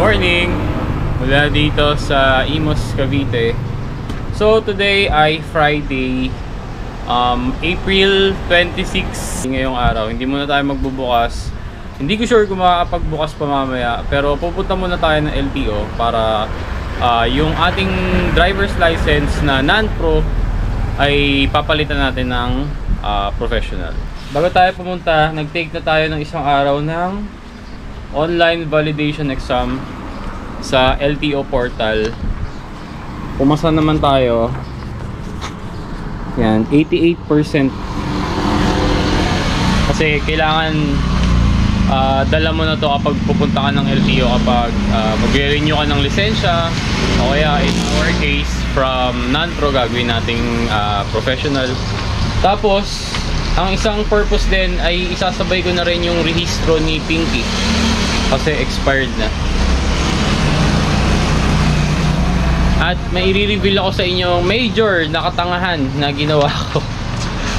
morning! Mula dito sa Imus, Cavite. So today ay Friday, April 26 ngayong araw. Hindi muna tayo magbubukas. Hindi ko sure kung makakapagbukas pa mamaya, pero pupunta muna tayo ng LTO para yung ating driver's license na non-pro ay papalitan natin ng professional. Bago tayo pumunta, nag-take na tayo ng isang araw ng online validation exam sa LTO portal. Pumasa naman tayo. Yan, 88%. Kasi kailangan dala mo na to kapag pupunta ka ng LTO, kapag mag-renew ka ng lisensya, o kaya in our case from non-pro gagawin nating professional. Tapos ang isang purpose din ay isasabay ko na rin yung rehistro ni Pinky kasi expired na. At may i-reveal ako sa inyo major na katangahan na ginawa ko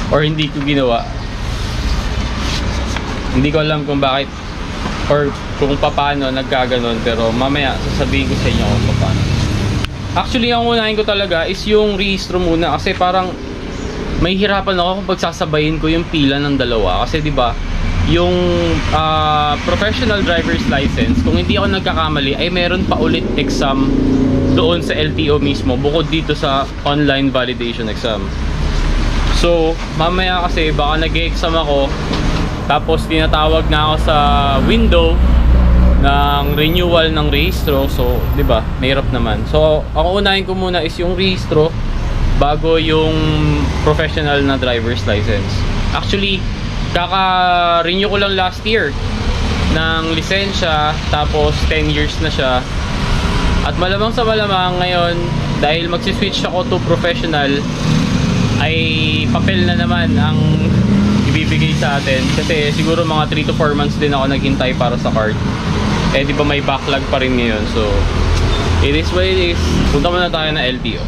or hindi ko ginawa. Hindi ko alam kung bakit or kung paano nagkaganon, pero mamaya sasabihin ko sa inyo kung paano. Actually, ang unahin ko talaga is yung rehistro muna kasi parang may hirapan ako kung pagsasabayin ko yung pila ng dalawa. Kasi diba, yung professional driver's license, kung hindi ako nagkakamali, ay meron pa ulit exam doon sa LTO mismo bukod dito sa online validation exam. So mamaya kasi baka nag-exam ako tapos tinatawag na ako sa window ng renewal ng rehistro. So diba, mahirap naman. So ang unahin ko muna is yung rehistro bago yung professional na driver's license. Actually, kaka-renew ko lang last year ng lisensya, tapos 10 years na siya. At malamang sa malamang ngayon, dahil magsiswitch ako to professional, ay papel na naman ang ibibigay sa atin. Kasi siguro mga 3 to 4 months din ako naghintay para sa card. Eh di ba may backlog pa rin ngayon. So it is what it is. Punta muna tayo na LTO.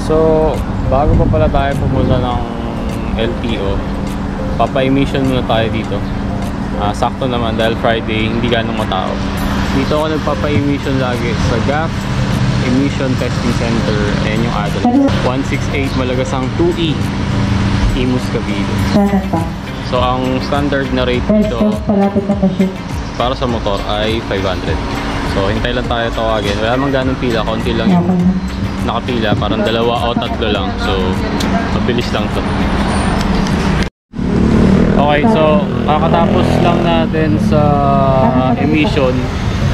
So, bago pa pala tayo pumunta ng LTO, papa-emission muna tayo dito. Sakto naman dahil Friday, hindi ganong matao. Dito ako nagpapa-emission lagi sa GAF Emission Testing Center. Ayan yung address, 168 Malagasang 2E, Imus, Cavite. So, ang standard na rate dito para sa motor ay 500. So, hintay lang tayo tawagin. Wala mang ganong pila, konti lang yung nakapila, parang 2 o 3 lang. So mabilis lang to. Okay, so kakatapos lang natin sa emission,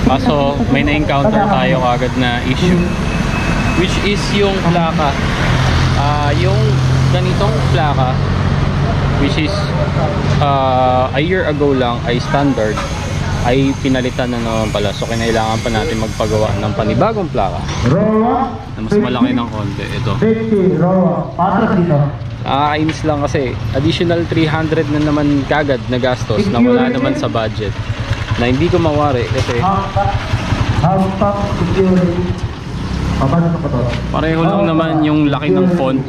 kaso may na-encounter tayo agad na issue, which is yung plaka. Yung ganitong plaka, which is a year ago lang ay standard, ay pinalitan na naman pala. So kinailangan pa natin magpagawa ng panibagong plaka na mas malaki ng konti. Ito, nakakainis lang kasi additional 300 na naman kagad na gastos na wala naman sa budget, na hindi ko mawari kasi pareho lang naman yung laki ng font.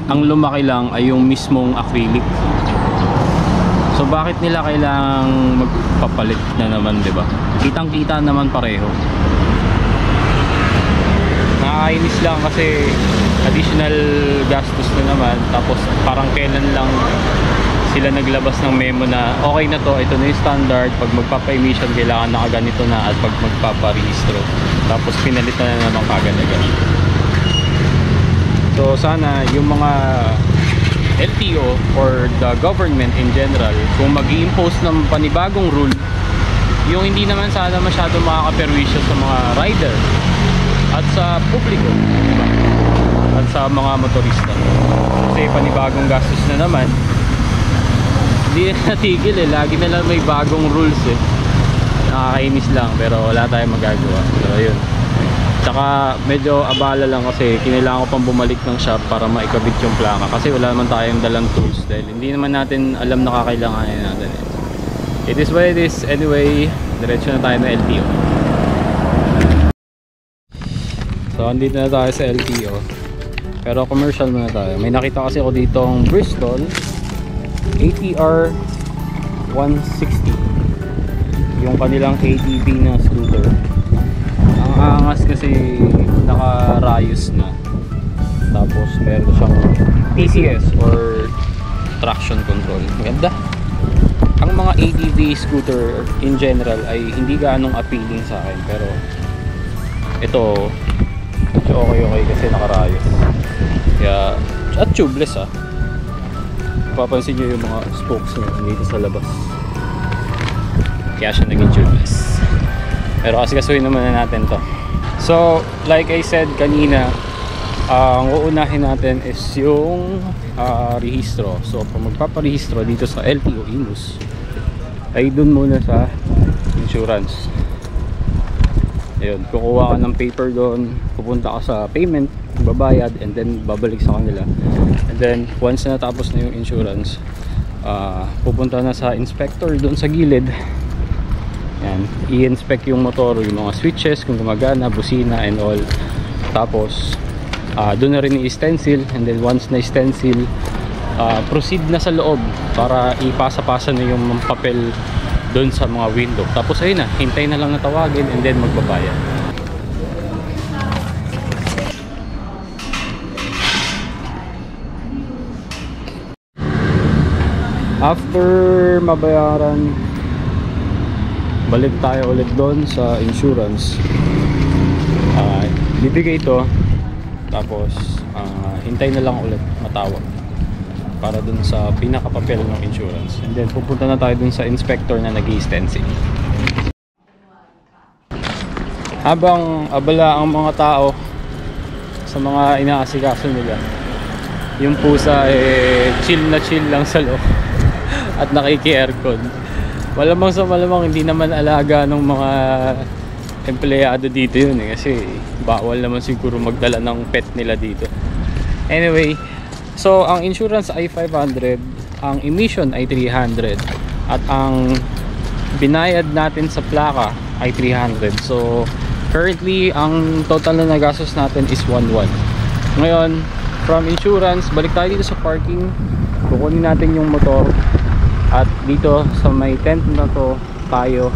Ang lumaki lang ay yung mismong acrylic. So bakit nila kailangang magpapalit na naman, 'di ba? Kitang-kita naman pareho. Nakakainis lang kasi additional gastos na naman, tapos parang kailan lang sila naglabas ng memo na okay na to, ito na yung standard, pag magpapa-emission kailangan nakaganito na, at pag magpapa-rehistro tapos pinalitan na naman kagad-agad. So sana yung mga LTO or the government in general, kung mag-i-impose ng panibagong rule, yung hindi naman sana masyado makakaperwisyo sa mga rider at sa publiko, diba? At sa mga motorista. Kasi panibagong gastos na naman, hindi na natigil eh, lagi na lang may bagong rules eh. Nakakainis lang, pero wala tayong magagawa. So ayun, Tsaka medyo abala lang kasi kinailangan ko pang bumalik ng shop para maikabit yung plaka kasi wala naman tayong dalang tools dahil hindi naman natin alam na kakailanganin natin. It is what it is. Anyway, diretso na tayo na LTO. So andito na tayo sa LTO, pero commercial muna tayo. May nakita kasi ako dito ang Bristol ATR 160, yung kanilang ATV na scooter. Ang angas kasi naka-rayos na, tapos meron siyang TCS or traction control. Maganda. Ang mga ATV scooter in general ay hindi gaanong appealing sa akin, pero ito okay kasi naka-rayos. Kaya, at tubeless papansin nyo yung mga spokes nyo dito sa labas, kaya siya naging tubeless. Pero kasi kasuhin naman na natin to. So like I said kanina, ang uunahin natin is yung rehistro. So kung magpaparehistro dito sa LTO Imus, ay dun muna sa insurance. Ayun, kukuha ka ng paper doon, pupunta ka sa payment, babayad, and then babalik sa kanila. And then once na natapos na yung insurance, pupunta na sa inspector doon sa gilid. Yan, i-inspect yung motor, yung mga switches kung gumagana, busina and all. Tapos doon na rin i-stencil, and then once na stencil, proceed na sa loob para ipasa-pasa na yung papel doon sa mga window. Tapos ayun na, hintay na lang na tawagin and then magbabayad. After mabayaran, balik tayo ulit doon sa insurance. Bibigay ito, tapos hintay na lang ulit matawag para dun sa pinakapapel ng insurance, and then pupunta na tayo dun sa inspector na nag-i-stencil. Habang abala ang mga tao sa mga inaasikaso nila, yung pusa chill na chill lang sa loob at nakiki-aircon. Malamang sa malamang hindi naman alaga ng mga empleyado dito yun kasi bawal naman siguro magdala ng pet nila dito. Anyway, so ang insurance ay 500, ang emission ay 300, at ang binayad natin sa plaka ay 300. So currently ang total na nagastos natin is 1,100. Ngayon, from insurance, balik tayo dito sa parking, kukunin natin yung motor, at dito sa may tent na to tayo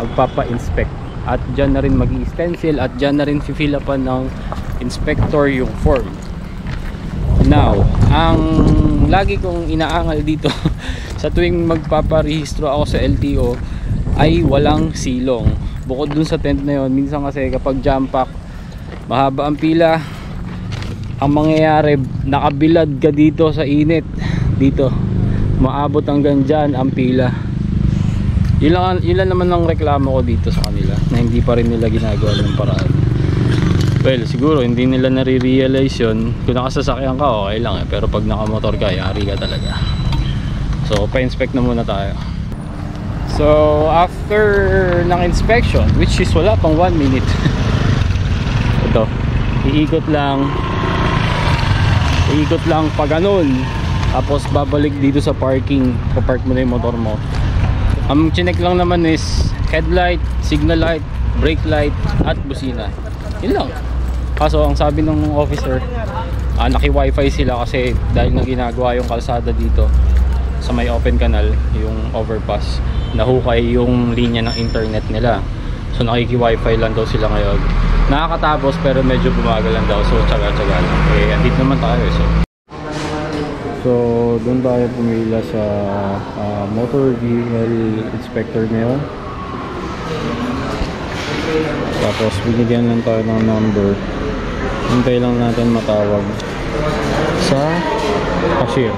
magpapa-inspect, at dyan na rin mag-i-stencil, at dyan na rin fill upan ng inspector yung form. Now, ang lagi kong inaangal dito sa tuwing magpaparehistro ako sa LTO ay walang silong. Bukod dun sa tent na yon, minsan kasi kapag jump pack, mahaba ang pila, ang mangyayari, nakabilad ka dito sa init, dito maabot hanggang dyan ang pila. Yun lang naman ang reklamo ko dito sa kanila, na hindi pa rin nila ginagawa ng paraan. Well, siguro hindi nila nare-realize yun. Kung nakasasakyan ka, okay lang pero pag nakamotor ka, yari ka talaga. So pa-inspect na muna tayo. So after ng inspection, which is wala pang 1 minute, ito, iikot lang pa ganun, tapos babalik dito sa parking, papark mo na yung motor mo. Ang chinek lang naman is headlight, signal light, brake light, at busina. Yun lang. Kaso ang sabi ng officer, naki-wifi sila kasi dahil na ginagawa yung kalsada dito sa may open canal, yung overpass, nahukay yung linya ng internet nila. So nakiki-wifi lang daw sila ngayon. Nakakatapos pero medyo bumagal lang daw, so tsaga-tsaga lang. Andito naman tayo So doon tayo pumila sa motor vehicle inspector ngayon. Tapos binigyan lang tayo ng number, hintay lang natin matawag sa cashier,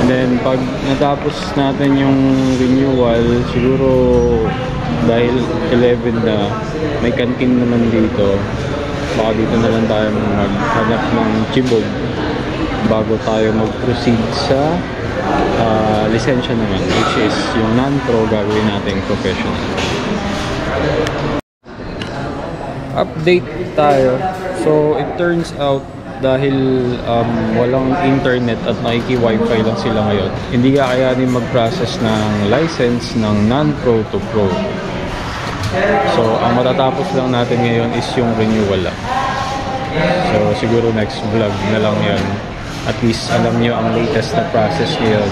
and then pag natapos natin yung renewal, siguro dahil 11 na, may canteen naman dito, baka dito na lang tayo maghanap ng chibog bago tayo mag-proceed sa lisensya naman, which is yung non-pro gagawin nating professional. update tayo. So it turns out dahil walang internet at nakiki-wifi lang sila ngayon, hindi kakayanin mag-process ng license ng non-pro to pro. So ang matatapos lang natin ngayon is yung renewal lang. So siguro next vlog na lang yan. At least alam nyo ang latest na process ngayon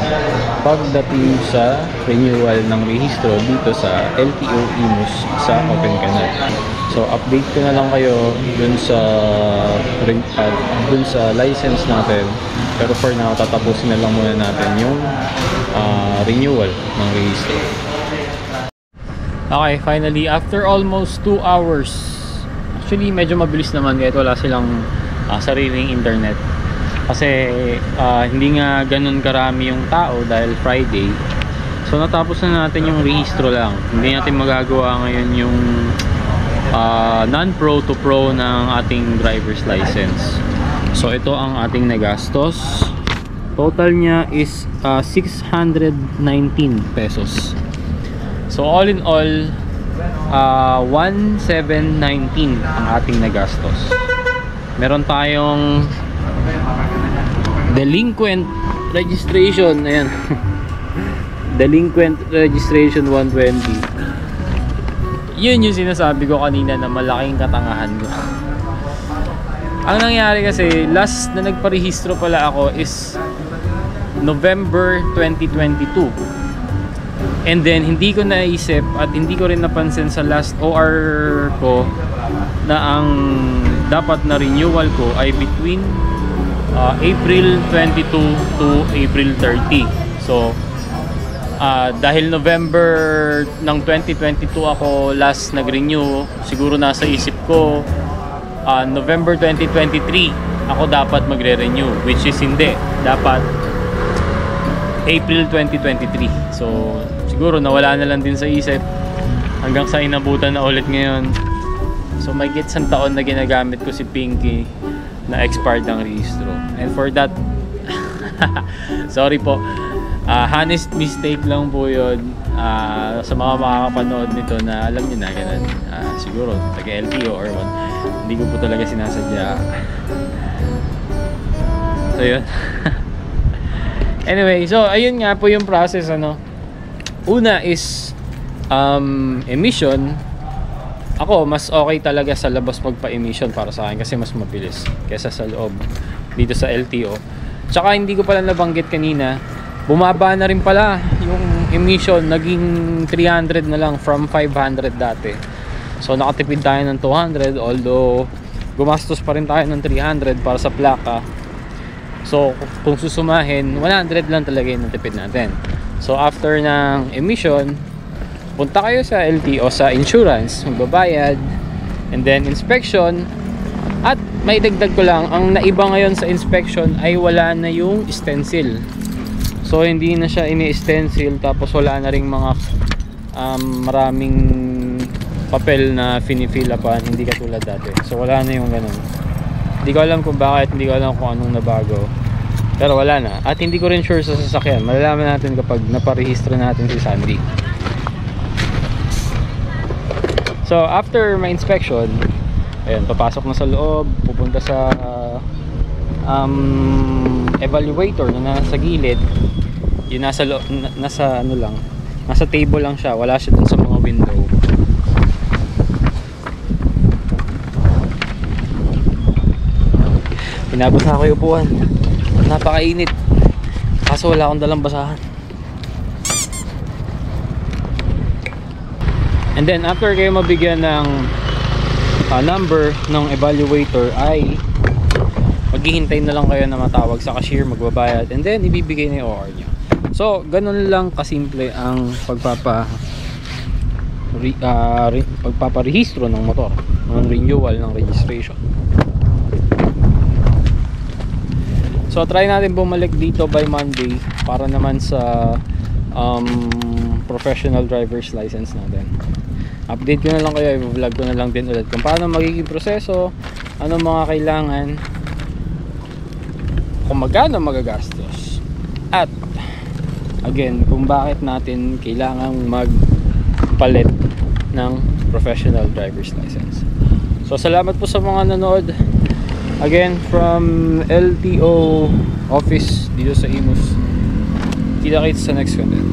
pagdating sa renewal ng rehistro dito sa LTO Imus sa Open Canal. So update ko na lang kayo dun sa license natin. Pero for now, tatapusin na lang muna natin yung renewal ng rehistro. Okay, finally, after almost 2 hours, actually medyo mabilis naman kahit wala silang sariling internet. Kasi hindi nga ganun karami yung tao dahil Friday. So natapos na natin yung rehistro lang. Hindi natin magagawa ngayon yung non-pro to pro ng ating driver's license. So ito ang ating nagastos. Total niya is 619 pesos. So all in all 1,719 ang ating nagastos. Meron tayong delinquent registration, ayan. Delinquent registration 120. Yun yung sinasabi ko kanina na malaking katangahan ko. Ang nangyari kasi, last na nagparehistro pala ako is November 2022. And then hindi ko naisip at hindi ko rin napansin sa last OR ko na ang dapat na renewal ko ay between April 22 to April 30. So dahil November ng 2022 ako last nag-renew, siguro nasa isip ko November 2023 ako dapat magre-renew, which is hindi, dapat April 2023. So siguro nawala na lang din sa isip hanggang sa inabutan na ulit ngayon. So may isang taon na ginagamit ko si Pinky na expired ang rehistro. And for that, sorry po, honest mistake lang po yun. Sa mga makakapanood nito na alam nyo na ganun, siguro taga LTO or what, hindi ko po talaga sinasadya. So yun. Anyway, so ayun nga po yung process. Una is emission. Ako, mas okay talaga sa labas magpa-emission para sa akin kasi mas mabilis kaysa sa loob dito sa LTO. Tsaka hindi ko pala nabanggit kanina, bumaba na rin pala yung emission, naging 300 na lang from 500 dati. So nakatipid tayo ng 200, although gumastos pa rin tayo ng 300 para sa plaka. So kung susumahin, 100 lang talaga yung natipid natin. So after ng emission, punta kayo sa LTO, sa insurance, magbabayad, and then inspection. At may dagdag ko lang, ang naiba ngayon sa inspection ay wala na yung stencil. So hindi na siya ini-stencil, tapos wala na ring mga maraming papel na finifilapan, hindi katulad dati. So wala na yung ganun. Hindi ko alam kung bakit, hindi ko alam kung anong nabago, pero wala na. At hindi ko rin sure sa sasakyan, malalaman natin kapag naparehistro natin si Sandy. So after my inspection, ayun, papasok na sa loob, pupunta sa evaluator na nasa gilid. Yung nasa nasa table lang siya, wala siya dun sa mga window. Pinabasa ko yung upuan, napakainit, kaso wala akong dalang basahan. And then after kayo mabigyan ng number ng evaluator, ay maghihintay na lang kayo na matawag sa cashier, magbabayad, and then ibibigay na yung OR nyo. So ganun lang kasimple ang pagpaparehistro ng motor, ng renewal ng registration. So try natin bumalik dito by Monday para naman sa professional driver's license natin. Update ko na lang kayo, i-vlog ko na lang din ulit kung paano magiging proseso, anong mga kailangan, kung magkano magagastos, at again, kung bakit natin kailangang magpalit ng professional driver's license. So salamat po sa mga nanood. Again, from LTO office dito sa Imus. Kita-kits sa next content.